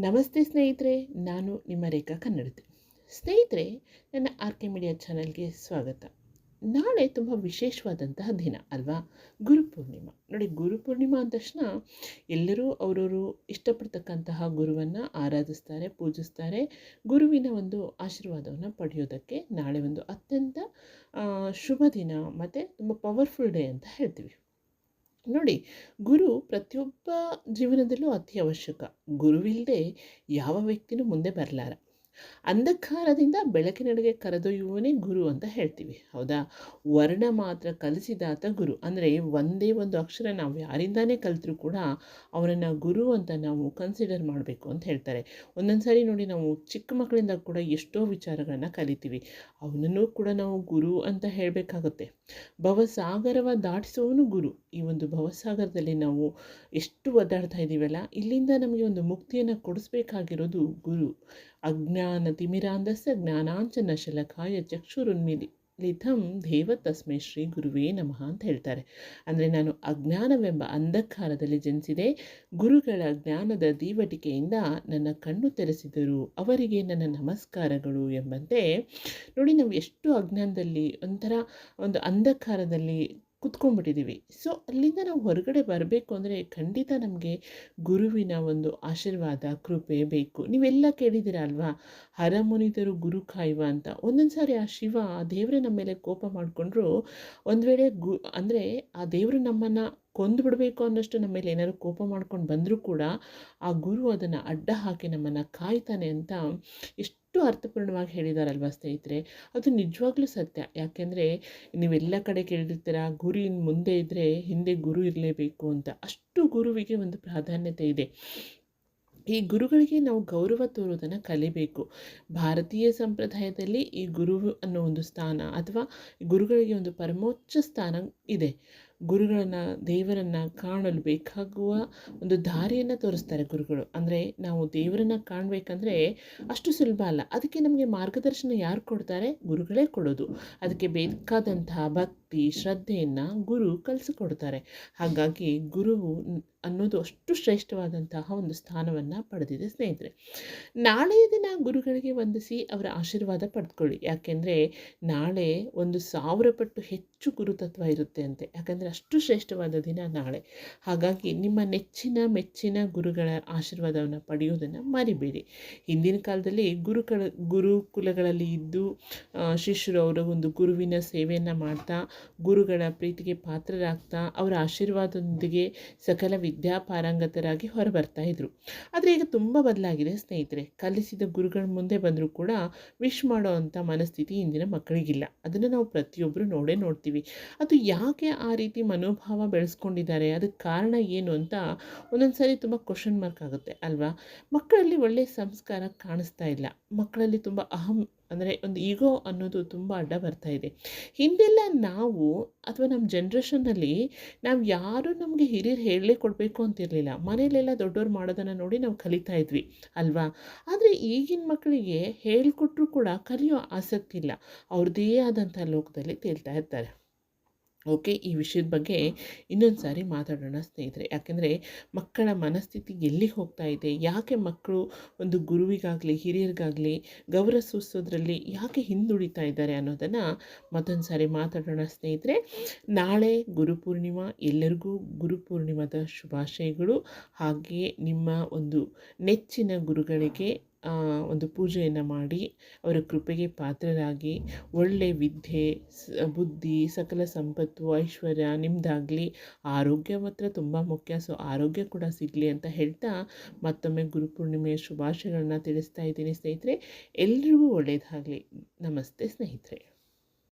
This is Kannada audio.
ನಮಸ್ತೆ ಸ್ನೇಹಿತರೆ, ನಾನು ನಿಮ್ಮ ರೇಖಾ ಕನ್ನಡತಿ. ಸ್ನೇಹಿತರೆ, ನನ್ನ ಆರ್ ಕೆ ಮೀಡಿಯಾ ಚಾನಲ್ಗೆ ಸ್ವಾಗತ. ನಾಳೆ ತುಂಬ ವಿಶೇಷವಾದಂತಹ ದಿನ ಅಲ್ವಾ? ಗುರುಪೂರ್ಣಿಮಾ. ನೋಡಿ, ಗುರುಪೂರ್ಣಿಮಾ ಅಂದ ತಕ್ಷಣ ಎಲ್ಲರೂ ಅವರವರು ಇಷ್ಟಪಡ್ತಕ್ಕಂತಹ ಗುರುವನ್ನು ಆರಾಧಿಸ್ತಾರೆ, ಪೂಜಿಸ್ತಾರೆ. ಗುರುವಿನ ಒಂದು ಆಶೀರ್ವಾದವನ್ನು ಪಡೆಯೋದಕ್ಕೆ ನಾಳೆ ಒಂದು ಅತ್ಯಂತ ಶುಭ ದಿನ ಮತ್ತು ತುಂಬ ಪವರ್ಫುಲ್ ಡೇ ಅಂತ ಹೇಳ್ತೀವಿ. ನೋಡಿ, ಗುರು ಪ್ರತಿಯೊಬ್ಬ ಜೀವನದಲ್ಲೂ ಅತಿ ಅವಶ್ಯಕ. ಗುರುವಿಲ್ಲದೆ ಯಾವ ವ್ಯಕ್ತಿನೂ ಮುಂದೆ ಬರಲಾರ. ಅಂಧಕಾರದಿಂದ ಬೆಳಕಿನೆಡೆಗೆ ಕರೆದೊಯ್ಯುವವನೇ ಗುರು ಅಂತ ಹೇಳ್ತೀವಿ, ಹೌದಾ? ವರ್ಣ ಮಾತ್ರ ಕಲಿಸಿದಾತ ಗುರು. ಅಂದರೆ ಒಂದೇ ಒಂದು ಅಕ್ಷರ ನಾವು ಯಾರಿಂದಾನೇ ಕಲಿತರೂ ಕೂಡ ಅವನನ್ನು ಗುರು ಅಂತ ನಾವು ಕನ್ಸಿಡರ್ ಮಾಡಬೇಕು ಅಂತ ಹೇಳ್ತಾರೆ. ಒಂದೊಂದು ಸಾರಿ ನೋಡಿ, ನಾವು ಚಿಕ್ಕ ಮಕ್ಕಳಿಂದ ಕೂಡ ಎಷ್ಟೋ ವಿಚಾರಗಳನ್ನು ಕಲಿತೀವಿ. ಅವನನ್ನು ಕೂಡ ನಾವು ಗುರು ಅಂತ ಹೇಳಬೇಕಾಗುತ್ತೆ. ಭವಸಾಗರವ ದಾಟಿಸುವವನು ಗುರು. ಈ ಒಂದು ಭವಸಾಗರದಲ್ಲಿ ನಾವು ಎಷ್ಟು ಒದ್ದಾಡ್ತಾ ಇದ್ದೀವಲ್ಲ, ಇಲ್ಲಿಂದ ನಮಗೆ ಒಂದು ಮುಕ್ತಿಯನ್ನು ಕೊಡಿಸ್ಬೇಕಾಗಿರೋದು ಗುರು. ಅಜ್ಞಾನ ತಿಮಿರಾಂಧಸ್ಯ ಜ್ಞಾನಾಂಜನ ಶಲಾಕಾಯ ಚಕ್ಷುರುನ್ಮಿಲಿತಂ ದೇವ ತಸ್ಮೈ ಶ್ರೀ ಗುರುವೇ ನಮಃ ಅಂತ ಹೇಳ್ತಾರೆ. ಅಂದರೆ ನಾನು ಅಜ್ಞಾನವೆಂಬ ಅಂಧಕಾರದಲ್ಲಿ ಜನಿಸಿದೆ, ಗುರುಗಳ ಜ್ಞಾನದ ದೀವಟಿಕೆಯಿಂದ ನನ್ನ ಕಣ್ಣು ತೆರೆಸಿದರು, ಅವರಿಗೆ ನನ್ನ ನಮಸ್ಕಾರಗಳು ಎಂಬಂತೆ. ನೋಡಿ, ನಾವು ಎಷ್ಟು ಅಜ್ಞಾನದಲ್ಲಿ ಒಂದು ಅಂಧಕಾರದಲ್ಲಿ ಕುತ್ಕೊಂಡ್ಬಿಟ್ಟಿದ್ದೀವಿ. ಸೊ ಅಲ್ಲಿಂದ ನಾವು ಹೊರಗಡೆ ಬರಬೇಕು ಅಂದರೆ ಖಂಡಿತ ನಮಗೆ ಗುರುವಿನ ಒಂದು ಆಶೀರ್ವಾದ, ಕೃಪೆ ಬೇಕು. ನೀವೆಲ್ಲ ಕೇಳಿದ್ದೀರ ಅಲ್ವಾ, ಹರಮುನಿದರು ಗುರು ಕಾಯುವ ಅಂತ. ಒಂದೊಂದು ಸಾರಿ ಆ ಶಿವ, ಆ ದೇವರೇ ನಮ್ಮ ಮೇಲೆ ಕೋಪ ಮಾಡಿಕೊಂಡ್ರು, ಒಂದು ವೇಳೆ ಅಂದರೆ ಆ ದೇವರು ನಮ್ಮನ್ನು ಕೊಂದು ಬಿಡಬೇಕು ಅನ್ನೋಷ್ಟು ನಮ್ಮ ಮೇಲೆ ಏನಾದ್ರು ಕೋಪ ಮಾಡ್ಕೊಂಡು ಬಂದರೂ ಕೂಡ ಆ ಗುರು ಅದನ್ನು ಅಡ್ಡ ಹಾಕಿ ನಮ್ಮನ್ನು ಕಾಯ್ತಾನೆ ಅಂತ ಎಷ್ಟು ಅರ್ಥಪೂರ್ಣವಾಗಿ ಹೇಳಿದಾರಲ್ವ ಸ್ನೇಹಿತರೆ. ಅದು ನಿಜವಾಗ್ಲೂ ಸತ್ಯ. ಯಾಕೆಂದರೆ ನೀವೆಲ್ಲ ಕಡೆ ಕೇಳಿರ್ತೀರ, ಗುರುವಿನ ಮುಂದೆ ಇದ್ದರೆ ಹಿಂದೆ ಗುರು ಇರಲೇಬೇಕು ಅಂತ. ಅಷ್ಟು ಗುರುವಿಗೆ ಒಂದು ಪ್ರಾಧಾನ್ಯತೆ ಇದೆ. ಈ ಗುರುಗಳಿಗೆ ನಾವು ಗೌರವ ತೋರೋದನ್ನು ಕಲಿಬೇಕು. ಭಾರತೀಯ ಸಂಪ್ರದಾಯದಲ್ಲಿ ಈ ಗುರು ಅನ್ನೋ ಒಂದು ಸ್ಥಾನ, ಅಥವಾ ಗುರುಗಳಿಗೆ ಒಂದು ಪರಮೋಚ್ಚ ಸ್ಥಾನ ಇದೆ. ಗುರುಗಳನ್ನು, ದೇವರನ್ನು ಕಾಣಲು ಬೇಕಾಗುವ ಒಂದು ದಾರಿಯನ್ನು ತೋರಿಸ್ತಾರೆ ಗುರುಗಳು. ಅಂದರೆ ನಾವು ದೇವರನ್ನು ಕಾಣಬೇಕಂದ್ರೆ ಅಷ್ಟು ಸುಲಭ ಅಲ್ಲ. ಅದಕ್ಕೆ ನಮಗೆ ಮಾರ್ಗದರ್ಶನ ಯಾರು ಕೊಡ್ತಾರೆ? ಗುರುಗಳೇ ಕೊಡೋದು. ಅದಕ್ಕೆ ಬೇಕಾದಂತಹ ಭಕ್ತಿ, ಶ್ರದ್ಧೆಯನ್ನು ಗುರು ಕಲಿಸಿಕೊಡ್ತಾರೆ. ಹಾಗಾಗಿ ಗುರುವು ಅನ್ನೋದು ಅಷ್ಟು ಶ್ರೇಷ್ಠವಾದಂತಹ ಒಂದು ಸ್ಥಾನವನ್ನು ಪಡೆದಿದೆ ಸ್ನೇಹಿತರೆ. ನಾಳೆಯ ದಿನ ಗುರುಗಳಿಗೆ ವಂದಿಸಿ ಅವರ ಆಶೀರ್ವಾದ ಪಡೆದುಕೊಳ್ಳಿ. ಯಾಕೆಂದರೆ ನಾಳೆ 1000 ಪಟ್ಟು ಹೆಚ್ಚು ಗುರುತತ್ವ ಇರುತ್ತೆ ಅಂತೆ. ಯಾಕಂದರೆ ಅಷ್ಟು ಶ್ರೇಷ್ಠವಾದ ದಿನ ನಾಳೆ. ಹಾಗಾಗಿ ನಿಮ್ಮ ನೆಚ್ಚಿನ ಮೆಚ್ಚಿನ ಗುರುಗಳ ಆಶೀರ್ವಾದವನ್ನು ಪಡೆಯೋದನ್ನು ಮರಿಬೇಡಿ. ಹಿಂದಿನ ಕಾಲದಲ್ಲಿ ಗುರುಕುಲಗಳಲ್ಲಿ ಇದ್ದು ಶಿಷ್ಯರು ಅವರ ಒಂದು ಗುರುವಿನ ಸೇವೆಯನ್ನು ಮಾಡ್ತಾ, ಗುರುಗಳ ಪ್ರೀತಿಗೆ ಪಾತ್ರರಾಗ್ತಾ, ಅವರ ಆಶೀರ್ವಾದದೊಂದಿಗೆ ಸಕಲ ವಿದ್ಯಾಪಾರಂಗತರಾಗಿ ಹೊರಬರ್ತಾ ಇದ್ರು. ಆದರೆ ಈಗ ತುಂಬ ಬದಲಾಗಿದೆ ಸ್ನೇಹಿತರೆ. ಕಲಿಸಿದ ಗುರುಗಳ ಮುಂದೆ ಬಂದರೂ ಕೂಡ ವಿಶ್ ಮಾಡೋ ಅಂಥ ಮನಸ್ಥಿತಿ ಇಂದಿನ ಮಕ್ಕಳಿಗಿಲ್ಲ. ಅದನ್ನು ನಾವು ಪ್ರತಿಯೊಬ್ಬರು ನೋಡ್ತೀವಿ. ಅದು ಯಾಕೆ ಆ ರೀತಿ ಮನೋಭಾವ ಬೆಳೆಸ್ಕೊಂಡಿದ್ದಾರೆ, ಅದಕ್ಕೆ ಕಾರಣ ಏನು ಅಂತ ಒಂದೊಂದು ಸಾರಿ ತುಂಬ ಕ್ವಶನ್ ಮಾರ್ಕ್ ಆಗುತ್ತೆ ಅಲ್ವಾ? ಮಕ್ಕಳಲ್ಲಿ ಒಳ್ಳೆಯ ಸಂಸ್ಕಾರ ಕಾಣಿಸ್ತಾ ಇಲ್ಲ. ಮಕ್ಕಳಲ್ಲಿ ತುಂಬ ಅಂದರೆ ಒಂದು ಈಗೋ ಅನ್ನೋದು ತುಂಬ ಅಡ್ಡ ಬರ್ತಾ ಇದೆ. ಹಿಂದೆಲ್ಲ ನಾವು, ಅಥವಾ ನಮ್ಮ ಜನ್ರೇಷನ್ನಲ್ಲಿ ನಾವು ಯಾರು ನಮಗೆ ಹಿರಿಯರು ಹೇಳಲೇ ಕೊಡಬೇಕು ಅಂತಿರಲಿಲ್ಲ. ಮನೆಯಲ್ಲೆಲ್ಲ ದೊಡ್ಡವ್ರು ಮಾಡೋದನ್ನು ನೋಡಿ ನಾವು ಕಲಿತಾ ಇದ್ವಿ ಅಲ್ವಾ? ಆದರೆ ಈಗಿನ ಮಕ್ಕಳಿಗೆ ಹೇಳಿಕೊಟ್ರೂ ಕೂಡ ಕಲಿಯೋ ಆಸಕ್ತಿ ಇಲ್ಲ. ಅವ್ರದ್ದೇ ಆದಂಥ ಲೋಕದಲ್ಲಿ ತೇಲ್ತಾ ಇರ್ತಾರೆ. ಓಕೆ, ಈ ವಿಷಯದ ಬಗ್ಗೆ ಇನ್ನೊಂದು ಸಾರಿ ಮಾತಾಡೋಣ ಸ್ನೇಹಿತರೆ. ಯಾಕೆಂದರೆ ಮಕ್ಕಳ ಮನಸ್ಥಿತಿ ಎಲ್ಲಿಗೆ ಹೋಗ್ತಾ ಇದೆ, ಯಾಕೆ ಮಕ್ಕಳು ಒಂದು ಗುರುವಿಗಾಗಲಿ ಹಿರಿಯರಿಗಾಗಲಿ ಗೌರವ ಸೂಚಿಸೋದ್ರಲ್ಲಿ ಯಾಕೆ ಹಿಂದುಳಿತಾ ಇದ್ದಾರೆ ಅನ್ನೋದನ್ನು ಮತ್ತೊಂದು ಸಾರಿ ಮಾತಾಡೋಣ ಸ್ನೇಹಿತರೆ. ನಾಳೆ ಗುರುಪೂರ್ಣಿಮಾ. ಎಲ್ಲರಿಗೂ ಗುರುಪೂರ್ಣಿಮಾದ ಶುಭಾಶಯಗಳು. ಹಾಗೆಯೇ ನಿಮ್ಮ ಒಂದು ನೆಚ್ಚಿನ ಗುರುಗಳಿಗೆ ಒಂದು ಪೂಜೆಯನ್ನು ಮಾಡಿ ಅವರ ಕೃಪೆಗೆ ಪಾತ್ರರಾಗಿ ಒಳ್ಳೆಯ ವಿದ್ಯೆ, ಬುದ್ಧಿ, ಸಕಲ ಸಂಪತ್ತು, ಐಶ್ವರ್ಯ ನಿಮ್ಮದಾಗಲಿ. ಆರೋಗ್ಯ ಮಾತ್ರ ತುಂಬ ಮುಖ್ಯ. ಸೊ ಆರೋಗ್ಯ ಕೂಡ ಸಿಗಲಿ ಅಂತ ಹೇಳ್ತಾ ಮತ್ತೊಮ್ಮೆ ಗುರುಪೂರ್ಣಿಮೆಯ ಶುಭಾಶಯಗಳನ್ನ ತಿಳಿಸ್ತಾ ಇದ್ದೀನಿ ಸ್ನೇಹಿತರೆ. ಎಲ್ರಿಗೂ ಒಳ್ಳೆಯದಾಗಲಿ. ನಮಸ್ತೆ ಸ್ನೇಹಿತರೆ.